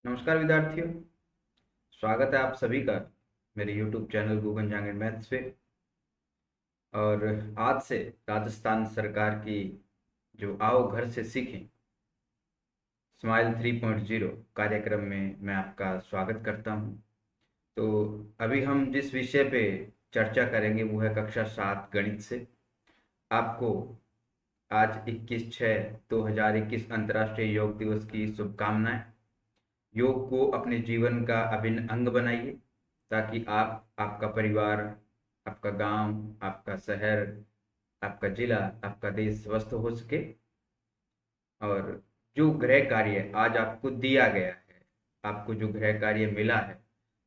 नमस्कार विद्यार्थियों। स्वागत है आप सभी का मेरे YouTube channel Google Jangad maths पे। और आज से राजस्थान सरकार की जो आओ घर से सीखें स्माइल 3.0 कार्यक्रम में मैं आपका स्वागत करता हूं। तो अभी हम जिस विषय पे चर्चा करेंगे वो है कक्षा 7 गणित से। आपको आज 21/6/2021 अंतर्राष्ट्रीय योग दिवस की शुभकामनाएं। योग को अपने जीवन का अभिन्न अंग बनाइए ताकि आप, आपका परिवार, आपका गांव, आपका शहर, आपका जिला, आपका देश स्वस्थ हो सके। और जो गृह कार्य आज आपको दिया गया है, आपको जो गृह कार्य मिला है,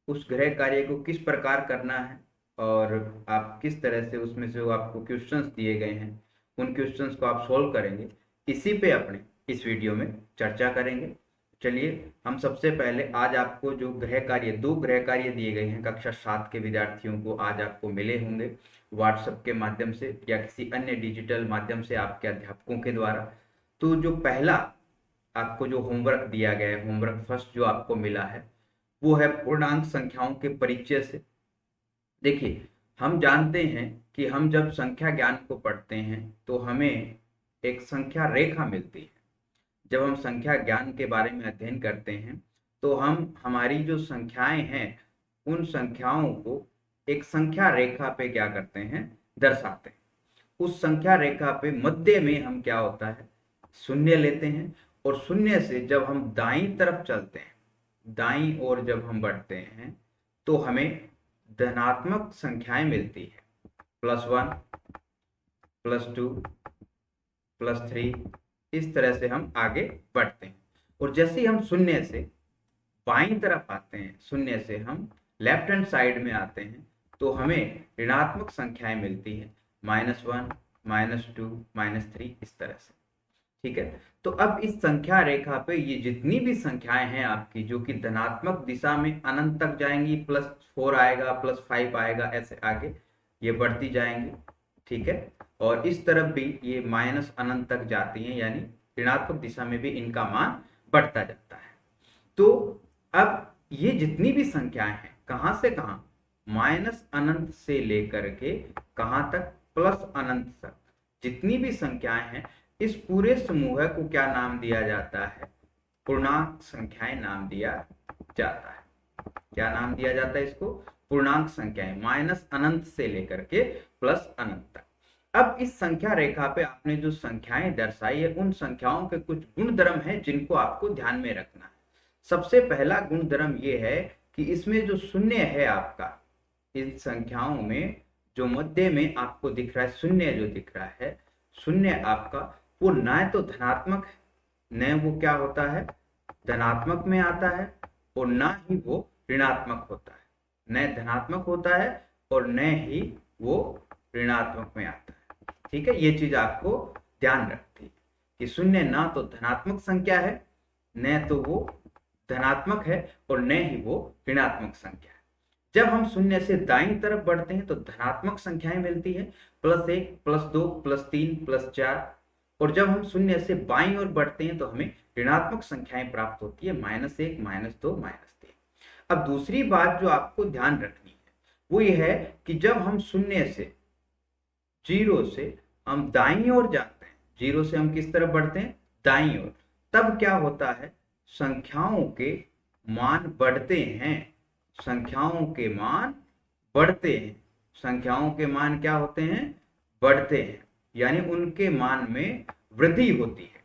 उस गृह कार्य को किस प्रकार करना है और आप किस तरह से उसमें से जो आपको क्वेश्चंस दिए गए हैं उन क्वेश्चंस को आप सॉल्व करेंगे, इसी पे अपने इस वीडियो में चर्चा करेंगे। चलिए, हम सबसे पहले आज आपको जो गृह कार्य, दो गृह कार्य दिए गए हैं कक्षा 7 के विद्यार्थियों को, आज आपको मिले होंगे व्हाट्सएप के माध्यम से या किसी अन्य डिजिटल माध्यम से आपके अध्यापकों के द्वारा। तो जो पहला आपको जो होमवर्क दिया गया है, होमवर्क फर्स्ट जो आपको मिला है, वो है पूर्णांक संख्याओं के परिचय से। देखिए, हम जानते हैं कि हम जब संख्या ज्ञान को पढ़ते हैं तो हमें एक संख्या रेखा मिलती है। जब हम संख्या ज्ञान के बारे में अध्ययन करते हैं तो हम हमारी जो संख्याएं हैं उन संख्याओं को एक संख्या रेखा पे क्या करते हैं, दर्शाते हैं। उस संख्या रेखा पे मध्य में हम क्या होता है, शून्य लेते हैं। और शून्य से जब हम दाईं तरफ चलते हैं, दाईं ओर जब हम बढ़ते हैं तो हमें धनात्मक संख्याएं मिलती है। +1, +2, +3, इस तरह से हम आगे बढ़ते हैं। और जैसे ही हम शून्य से बाईं तरफ आते हैं, शून्य से हम लेफ्ट हैंड साइड में आते हैं तो हमें ऋणात्मक संख्याएं मिलती है। -1, -2, -3, इस तरह से। ठीक है, तो अब इस संख्या रेखा पे ये जितनी भी संख्याएं हैं आपकी जो कि धनात्मक दिशा में अनंत तक जाएंगी, +4 आएगा, +5 आएगा, ऐसे आगे ये बढ़ती जाएंगी। ठीक है, और इस तरफ भी ये माइनस अनंत तक जाती हैं, यानी ऋणात्मक दिशा में भी इनका मान बढ़ता जाता है। तो अब ये जितनी भी संख्याएं हैं कहां से कहां, माइनस अनंत से लेकर के कहां तक, प्लस अनंत तक, जितनी भी संख्याएं हैं इस पूरे समूह को क्या नाम दिया जाता है, पूर्णांक संख्याएं नाम दिया जाता है। क्या नाम दिया जाता है इसको, पूर्णांक संख्याएं, माइनस अनंत से लेकर के प्लस अनंत तक। अब इस संख्या रेखा पे आपने जो संख्याएं दर्शाई है उन संख्याओं के कुछ गुणधर्म हैं जिनको आपको ध्यान में रखना है। सबसे पहला गुणधर्म ये है कि इसमें जो शून्य है आपका, इन संख्याओं में जो मध्य में आपको दिख रहा है शून्य, जो दिख रहा है शून्य आपका, वो न तो धनात्मक है, न वो क्या होता है, धनात्मक में आता है, और न ही वो ऋणात्मक होता है। न धनात्मक होता है और न ही वो ऋणात्मक में आता है। ठीक है, ये चीज आपको ध्यान रखती है कि शून्य ना तो धनात्मक संख्या है, न तो वो धनात्मक है, और न ही वो ऋणात्मक संख्या है। जब हम शून्य से दाईं तरफ बढ़ते हैं तो धनात्मक संख्याएं मिलती है, +1, +2, +3, +4। और जब हम शून्य से बाईं ओर बढ़ते हैं तो हमें ऋणात्मक संख्याएं प्राप्त होती है, -1, -2, -3। अब दूसरी बात जो आपको ध्यान रखनी है वो ये है कि जब हम शून्य से, जीरो से हम दाईं ओर जाते हैं, जीरो से हम किस तरफ बढ़ते हैं, दाईं ओर, तब क्या होता है, संख्याओं के मान बढ़ते हैं। संख्याओं के मान बढ़ते हैं, संख्याओं के मान क्या होते हैं, बढ़ते हैं, यानी उनके मान में वृद्धि होती है।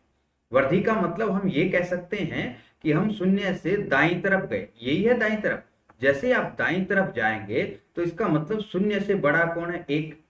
वृद्धि का मतलब हम ये कह सकते हैं कि हम शून्य से दाईं तरफ गए, यही है दाईं तरफ। जैसे आप दाईं तरफ जाएंगे तो इसका मतलब शून्य से बड़ा कौन है, एक,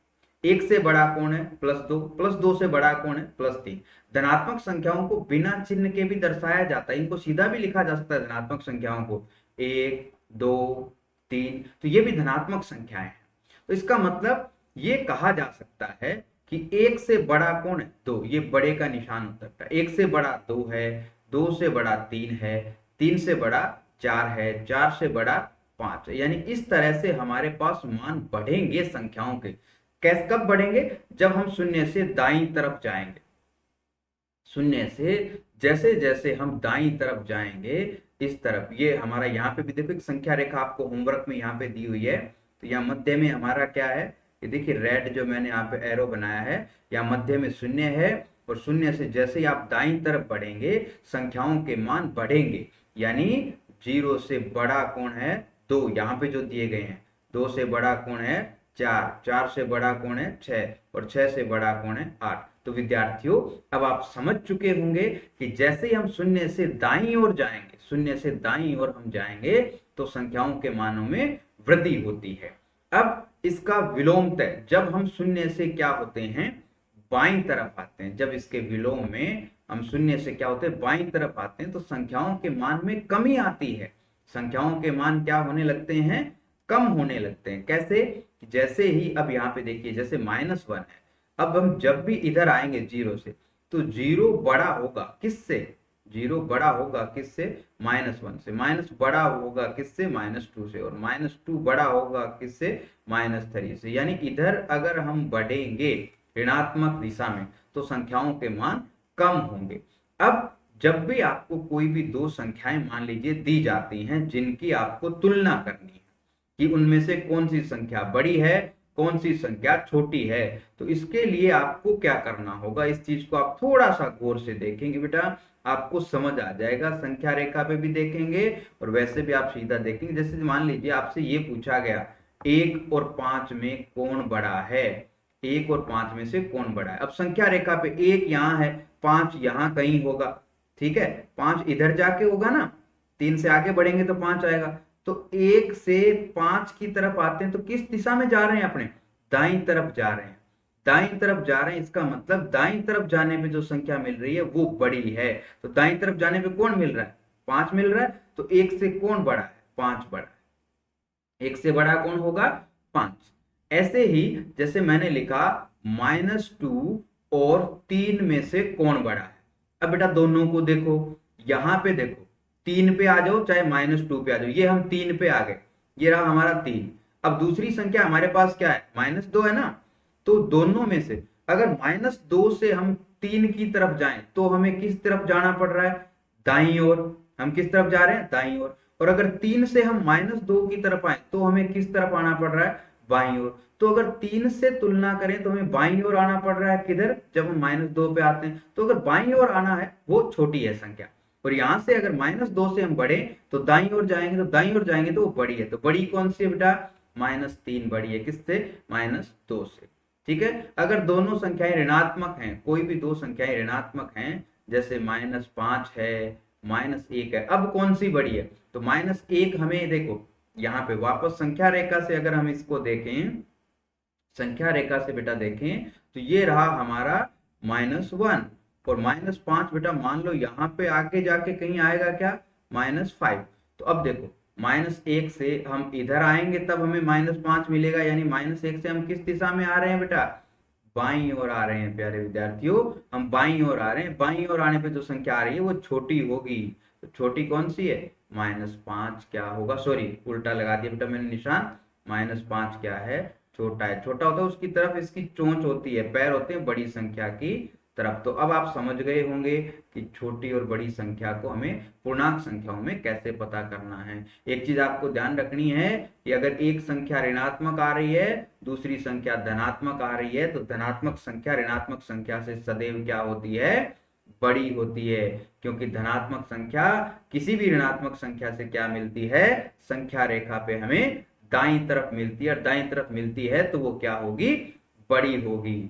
एक से बड़ा कौन है, +2, +2 से बड़ा कौन है, +3। धनात्मक संख्याओं को बिना चिन्ह के भी दर्शाया जाता है, इनको सीधा भी लिखा जा सकता है धनात्मक संख्याओं को, 1, 2, 3, तो ये भी धनात्मक संख्याएं हैं। तो इसका मतलब ये कहा जा सकता है कि एक से बड़ा कौन है, 2, ये बड़े का निशान हो सकता है, एक से बड़ा 2 है, 2 से बड़ा 3 है, 3 से बड़ा 4 है, 4 से बड़ा 5 है। यानी इस तरह से हमारे पास मान बढ़ेंगे संख्याओं के। कैसे, कब बढ़ेंगे, जब हम शून्य से दाईं तरफ जाएंगे। शून्य से जैसे जैसे हम दाईं तरफ जाएंगे इस तरफ, ये हमारा यहाँ पे भी देखो एक संख्या रेखा आपको होमवर्क में यहाँ पे दी हुई है। तो यहाँ मध्य में हमारा क्या है, ये देखिए रेड जो मैंने यहाँ पे एरो बनाया है, यहाँ मध्य में शून्य है। और शून्य से जैसे ही आप दाईं तरफ बढ़ेंगे संख्याओं के मान बढ़ेंगे, यानी 0 से बड़ा कौन है 2, यहाँ पे जो दिए गए हैं। 2 से बड़ा कौन है 4, 4 से बड़ा कौन है 6, और 6 से बड़ा कौन है 8। तो विद्यार्थियों अब आप समझ चुके होंगे कि जैसे ही हम शून्य से दाईं ओर जाएंगे, शून्य से दाईं ओर हम जाएंगे तो संख्याओं के मानों में वृद्धि होती है। अब इसका विलोमतः जब हम शून्य से क्या होते हैं बाईं तरफ आते हैं, जब इसके विलोम में हम शून्य से क्या होते हैं बाईं तरफ आते हैं तो संख्याओं के मान में कमी आती है। संख्याओं के मान क्या होने लगते हैं, कम होने लगते हैं। कैसे, जैसे ही अब यहाँ पे देखिए जैसे -1 है, अब हम जब भी इधर आएंगे 0 से तो 0 बड़ा होगा किससे, 0 बड़ा होगा किससे -1 से, माइनस बड़ा होगा किससे -2 से, और -2 बड़ा होगा किससे -3 से। यानी इधर अगर हम बढ़ेंगे ऋणात्मक दिशा में तो संख्याओं के मान कम होंगे। अब जब भी आपको कोई भी दो संख्याएं मान लीजिए दी जाती हैं जिनकी आपको तुलना करनी है कि उनमें से कौन सी संख्या बड़ी है कौन सी संख्या छोटी है, तो इसके लिए आपको क्या करना होगा, इस चीज को आप थोड़ा सा गौर से देखेंगे बेटा, आपको समझ आ जाएगा। संख्या रेखा पे भी देखेंगे और वैसे भी आप सीधा देखेंगे। जैसे मान लीजिए आपसे ये पूछा गया 1 और 5 में कौन बड़ा है, 1 और 5 में से कौन बड़ा है। अब संख्या रेखा पे 1 यहाँ है, 5 यहाँ कहीं होगा, ठीक है, 5 इधर जाके होगा ना, 3 से आगे बढ़ेंगे तो 5 आएगा। तो 1 से 5 की तरफ आते हैं तो किस दिशा में जा रहे हैं, अपने दाईं तरफ जा रहे हैं, दाईं तरफ जा रहे हैं। इसका मतलब दाईं तरफ जाने पे जो संख्या मिल रही है वो बड़ी है। तो दाईं तरफ जाने पे कौन मिल रहा है, 5 मिल रहा है। तो 1 से कौन बड़ा है, 5 बड़ा है, 1 से बड़ा कौन होगा 5। ऐसे ही जैसे मैंने लिखा -2 और 3 में से कौन बड़ा है। अब बेटा दोनों को देखो, यहां पे देखो 3 पे आ जाओ चाहे -2 पे आ जाओ, ये हम 3 पे आ गए, ये रहा हमारा 3। अब दूसरी संख्या हमारे पास क्या है -2 है ना, तो दोनों में से अगर -2 से हम 3 की तरफ जाएं तो हमें किस तरफ जाना पड़ रहा है, दाईं ओर। हम किस तरफ जा रहे हैं, दाईं ओर। और अगर 3 से हम -2 की तरफ आए तो हमें किस तरफ आना पड़ रहा है, बाईं ओर। तो अगर 3 से तुलना करें तो हमें बाईं ओर आना पड़ रहा है, किधर, जब हम -2 पे आते हैं। तो अगर बाईं ओर आना है वो छोटी है संख्या, और यहां से अगर -2 से हम बढ़े तो दाईं ओर जाएंगे, तो दाईं ओर जाएंगे तो वो बड़ी है। तो बड़ी कौन सी है बेटा, -3 बड़ी है किससे, -2 से। ठीक है, अगर दोनों संख्याएं ऋणात्मक हैं, कोई भी दो संख्याएं ऋणात्मक हैं, जैसे -5 है -1 है, अब कौन सी बड़ी है, तो -1 हमें देखो यहाँ पे वापस संख्या रेखा से अगर हम इसको देखें, संख्या रेखा से बेटा देखें तो ये रहा हमारा -1, और -5 बेटा मान लो यहाँ पे आके जाके कहीं आएगा क्या, -5। तो अब देखो -1 से हम इधर आएंगे तब हमें -5 मिलेगा, यानी -1 से हम किस दिशा में आ रहे हैं बेटा, बाईं ओर आ रहे हैं। प्यारे विद्यार्थियों हम बाईं ओर आ रहे हैं, बाईं ओर आने पे जो संख्या आ रही है वो छोटी होगी। तो छोटी कौन सी है, -5 क्या होगा, सॉरी उल्टा लगा दिया बेटा मैंने निशान, -5 क्या है, छोटा है। छोटा होता है उसकी तरफ इसकी चोंच होती है, पैर होते हैं बड़ी संख्या की तरफ। तो अब आप समझ गए होंगे कि छोटी और बड़ी संख्या को हमें पूर्णांक संख्याओं में कैसे पता करना है। एक चीज आपको ध्यान रखनी है कि अगर एक संख्या ऋणात्मक आ रही है दूसरी संख्या धनात्मक आ रही है, तो धनात्मक संख्या ऋणात्मक संख्या से सदैव क्या होती है, बड़ी होती है। क्योंकि धनात्मक संख्या किसी भी ऋणात्मक संख्या से क्या मिलती है, संख्या रेखा पे हमें दाईं तरफ मिलती है, और दाईं तरफ मिलती है तो वो क्या होगी, बड़ी होगी।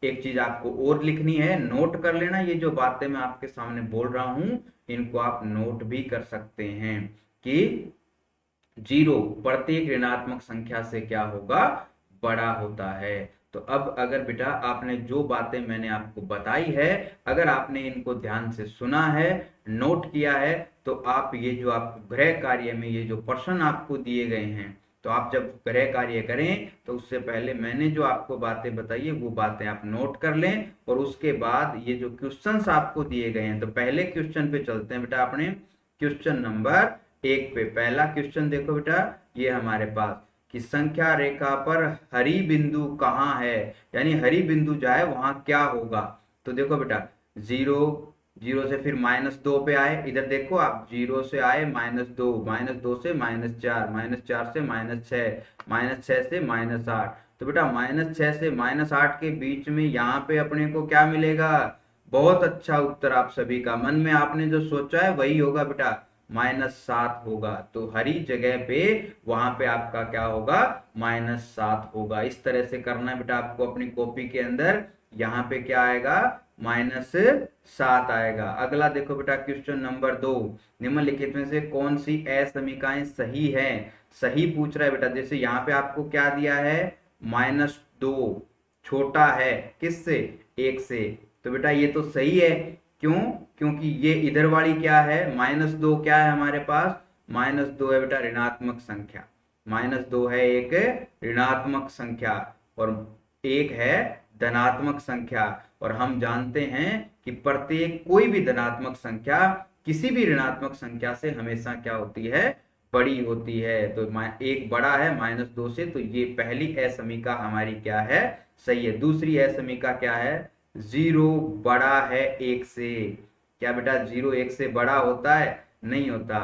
एक चीज आपको और लिखनी है, नोट कर लेना, ये जो बातें मैं आपके सामने बोल रहा हूं इनको आप नोट भी कर सकते हैं कि 0 प्रत्येक ऋणात्मक संख्या से क्या होगा, बड़ा होता है। तो अब अगर बेटा आपने जो बातें मैंने आपको बताई है, अगर आपने इनको ध्यान से सुना है, नोट किया है, तो आप ये जो आपको गृह कार्य में ये जो प्रश्न आपको दिए गए हैं, तो आप जब गृह कार्य करें तो उससे पहले मैंने जो आपको बातें बताई है वो बातें आप नोट कर लें, और उसके बाद ये जो क्वेश्चंस आपको दिए गए हैं, तो पहले क्वेश्चन पे चलते हैं बेटा। अपने क्वेश्चन नंबर 1 पे पहला क्वेश्चन देखो बेटा, ये हमारे पास कि संख्या रेखा पर हरी बिंदु कहाँ है, यानी हरी बिंदु जो है वहां क्या होगा। तो देखो बेटा जीरो, जीरो से फिर -2 पे आए, इधर देखो आप, जीरो से आए -2, -2 से -4, -4 से -6, -6 से -8। तो बेटा -6 से -8 के बीच में यहाँ पे अपने को क्या मिलेगा? बहुत अच्छा उत्तर आप सभी का, मन में आपने जो सोचा है वही होगा बेटा, -7 होगा। तो हरी जगह पे वहां पे आपका क्या होगा? -7 होगा। इस तरह से करना है बेटा आपको अपनी कॉपी के अंदर। यहाँ पे क्या आएगा? -7 आएगा। अगला देखो बेटा क्वेश्चन नंबर 2, निम्नलिखित में से कौन सी असमीकाएं सही है? सही पूछ रहा है बेटा। जैसे यहाँ पे आपको क्या दिया है? -2 छोटा है किससे? 1 से। तो बेटा ये तो सही है। क्यों? क्योंकि ये इधर वाली क्या है? -2 क्या है हमारे पास? -2 है बेटा ऋणात्मक संख्या। -2 है एक ऋणात्मक संख्या, और 1 है धनात्मक संख्या। और हम जानते हैं कि प्रत्येक कोई भी धनात्मक संख्या किसी भी ऋणात्मक संख्या से हमेशा क्या होती है? बड़ी होती है। तो एक बड़ा है -2 से, तो ये पहली असमीका हमारी क्या है? सही है। दूसरी असमीका क्या है? 0 बड़ा है 1 से। क्या बेटा 0 1 से बड़ा होता है? नहीं होता।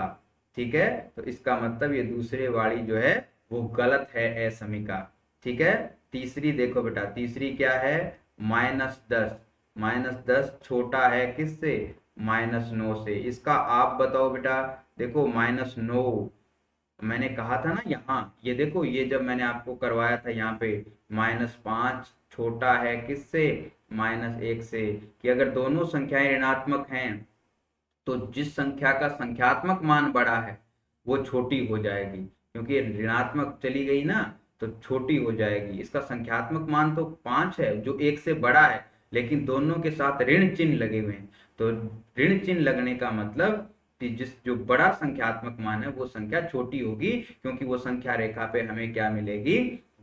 ठीक है, तो इसका मतलब ये दूसरे वाली जो है वो गलत है असमीका। ठीक है। तीसरी देखो बेटा, तीसरी क्या है? -10। -10 छोटा है किससे? -9 से। इसका आप बताओ बेटा। देखो -9 मैंने कहा था ना, यहाँ ये देखो, ये जब मैंने आपको करवाया था यहाँ पे, -5 छोटा है किससे? -1 से। कि अगर दोनों संख्याएं ऋणात्मक हैं तो जिस संख्या का संख्यात्मक मान बड़ा है वो छोटी हो जाएगी, क्योंकि ऋणात्मक चली गई ना, तो छोटी हो जाएगी। इसका संख्यात्मक मान तो 5 है जो 1 से बड़ा है, लेकिन दोनों के साथ ऋण चिन्ह लगे हुए हैं। तो ऋण चिन्ह लगने का मतलब कि जिस जो बड़ा संख्यात्मक मान है वो संख्या छोटी होगी, क्योंकि वो संख्या रेखा पे हमें क्या मिलेगी?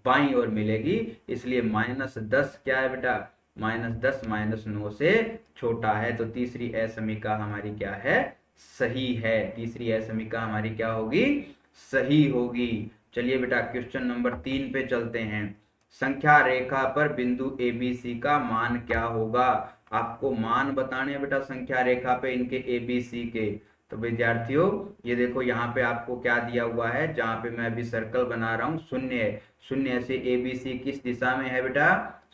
बाईं ओर मिलेगी। इसलिए -10 क्या है बेटा? -10 -9 से छोटा है। तो तीसरी असमीका हमारी क्या है? सही है। तीसरी असमीका हमारी क्या होगी? सही होगी। चलिए बेटा क्वेश्चन नंबर 3 पे चलते हैं। संख्या रेखा पर बिंदु ABC का मान क्या होगा? आपको मान बताने हैं बेटा संख्या रेखा पे इनके ABC के। तो विद्यार्थियों ये देखो यहाँ पे आपको क्या दिया हुआ है, जहाँ पे मैं अभी सर्कल बना रहा हूँ, शून्य है। शून्य से ABC किस दिशा में है बेटा?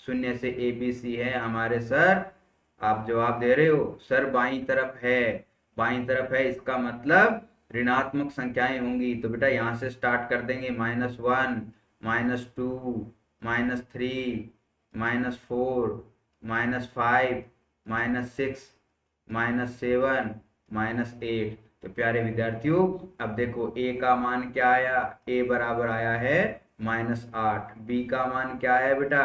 शून्य से ABC है हमारे सर, आप जवाब दे रहे हो सर, बाईं तरफ है। बाईं तरफ है, इसका मतलब ऋणात्मक संख्याएं होंगी। तो बेटा यहाँ से स्टार्ट कर देंगे, -1, -2, -3, -4, -5, -6, -7, -8। तो प्यारे विद्यार्थियों अब देखो a का मान क्या आया? a बराबर आया है -8। b का मान क्या है बेटा?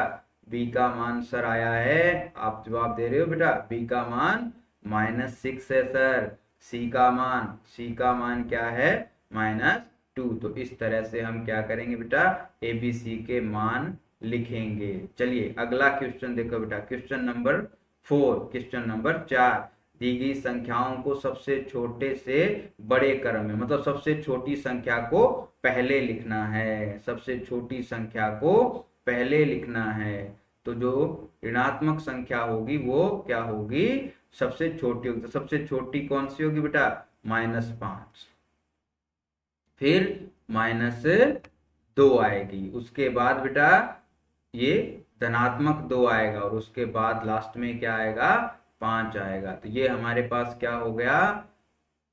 b का मान सर आया है, आप जवाब दे रहे हो बेटा, b का मान -6 है सर। c का मान क्या है? -2। तो इस तरह से हम क्या करेंगे बेटा? ABC के मान लिखेंगे। चलिए अगला क्वेश्चन देखो बेटा, क्वेश्चन नंबर 4, क्वेश्चन नंबर 4। दी गई संख्याओं को सबसे छोटे से बड़े क्रम में, मतलब सबसे छोटी संख्या को पहले लिखना है। सबसे छोटी संख्या को पहले लिखना है। तो जो ऋणात्मक संख्या होगी वो क्या होगी? सबसे छोटी होगी। तो सबसे छोटी कौन सी होगी बेटा? -5, फिर -2 आएगी, उसके बाद बेटा ये धनात्मक 2 आएगा, और उसके बाद लास्ट में क्या आएगा? 5 आएगा। तो ये हमारे पास क्या हो गया?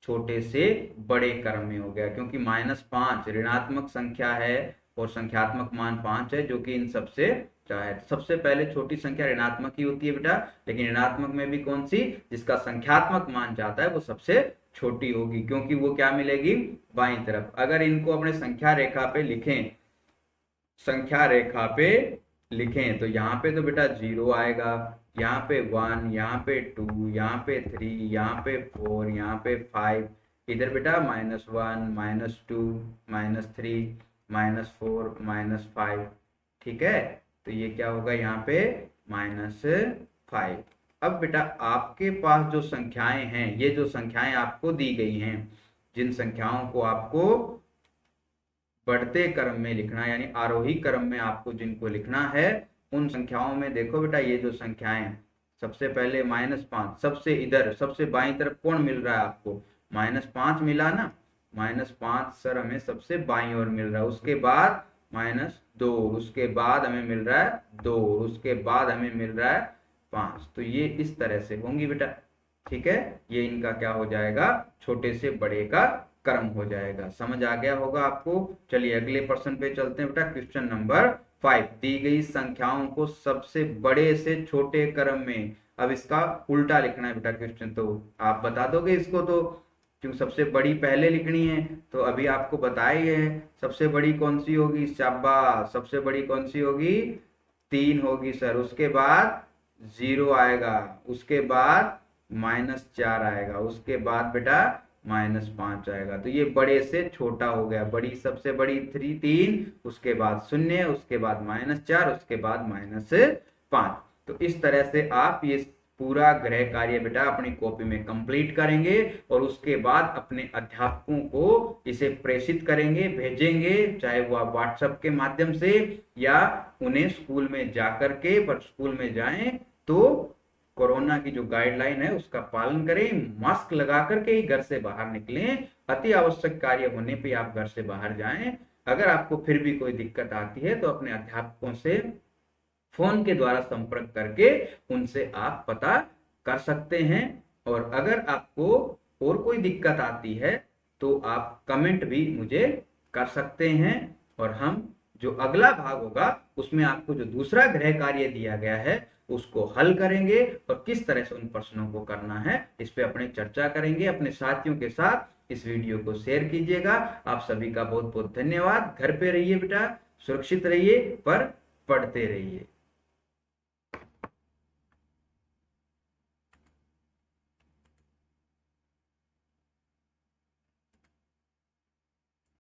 छोटे से बड़े क्रम में हो गया, क्योंकि -5 ऋणात्मक संख्या है और संख्यात्मक मान 5 है, जो कि इन सबसे क्या है? सबसे पहले छोटी संख्या ऋणात्मक ही होती है बेटा, लेकिन ऋणात्मक में भी कौन सी? जिसका संख्यात्मक मान जाता है वो सबसे छोटी होगी, क्योंकि वो क्या मिलेगी? बाईं तरफ। अगर इनको अपने संख्या रेखा पे लिखें, संख्या रेखा पे लिखें, तो यहाँ पे तो बेटा 0 आएगा, यहाँ पे 1, यहाँ पे 2, यहाँ पे 3, यहाँ पे 4, यहाँ पे 5, इधर बेटा -1, -2, -3, -4, -5। ठीक है, तो ये क्या होगा यहाँ पे? -5। अब बेटा आपके पास जो संख्याएं हैं, ये जो संख्याएं आपको दी गई हैं, जिन संख्याओं को आपको बढ़ते क्रम में लिखना, यानी आरोही क्रम में आपको जिनको लिखना है, उन संख्याओं में देखो बेटा ये जो संख्याएं सबसे पहले -5, सबसे इधर सबसे बाईं तरफ कौन मिल रहा है आपको, -5 मिला ना, -5 सर हमें सबसे बाईं ओर मिल रहा है, उसके बाद -2, उसके बाद हमें मिल रहा है 2, उसके बाद हमें मिल रहा है 5। तो ये इस तरह से होंगी बेटा, ठीक है। ये इनका क्या हो जाएगा, छोटे से बड़े का क्रम हो जाएगा। समझ आ गया होगा आपको। चलिए अगले प्रश्न पे चलते हैं बेटा। क्वेश्चन नंबर 5, दी गई संख्याओं को सबसे बड़े से छोटे क्रम में, अब इसका उल्टा लिखना है बेटा क्वेश्चन, तो आप बता दोगे इसको, तो क्योंकि सबसे बड़ी पहले लिखनी है, तो अभी आपको बताया ही है सबसे बड़ी कौन सी होगी, शाबाश, सबसे बड़ी कौन सी होगी, 3 होगी सर, उसके बाद 0 आएगा, उसके बाद -4 आएगा, उसके बाद बेटा -5 आएगा। तो ये बड़े से छोटा हो गया, बड़ी सबसे बड़ी 3, उसके बाद 0, उसके बाद -4, उसके बाद -5। तो इस तरह से आप ये पूरा गृह कार्य बेटा अपनी कॉपी में कंप्लीट करेंगे और उसके बाद अपने अध्यापकों को इसे प्रेषित करेंगे, भेजेंगे, चाहे वो आप व्हाट्सएप के माध्यम से या उन्हें स्कूल में जाकर के, पर स्कूल में जाएं तो कोरोना की जो गाइडलाइन है उसका पालन करें, मास्क लगा करके ही घर से बाहर निकलें, अति आवश्यक कार्य होने पे आप घर से बाहर जाएं। अगर आपको फिर भी कोई दिक्कत आती है तो अपने अध्यापकों से फोन के द्वारा संपर्क करके उनसे आप पता कर सकते हैं। और अगर आपको और कोई दिक्कत आती है तो आप कमेंट भी मुझे कर सकते हैं, और हम जो अगला भाग होगा उसमें आपको जो दूसरा गृह कार्य दिया गया है उसको हल करेंगे और किस तरह से उन प्रश्नों को करना है इस पे अपने चर्चा करेंगे। अपने साथियों के साथ इस वीडियो को शेयर कीजिएगा। आप सभी का बहुत बहुत धन्यवाद। घर पे रहिए बेटा, सुरक्षित रहिए, पर पढ़ते रहिए।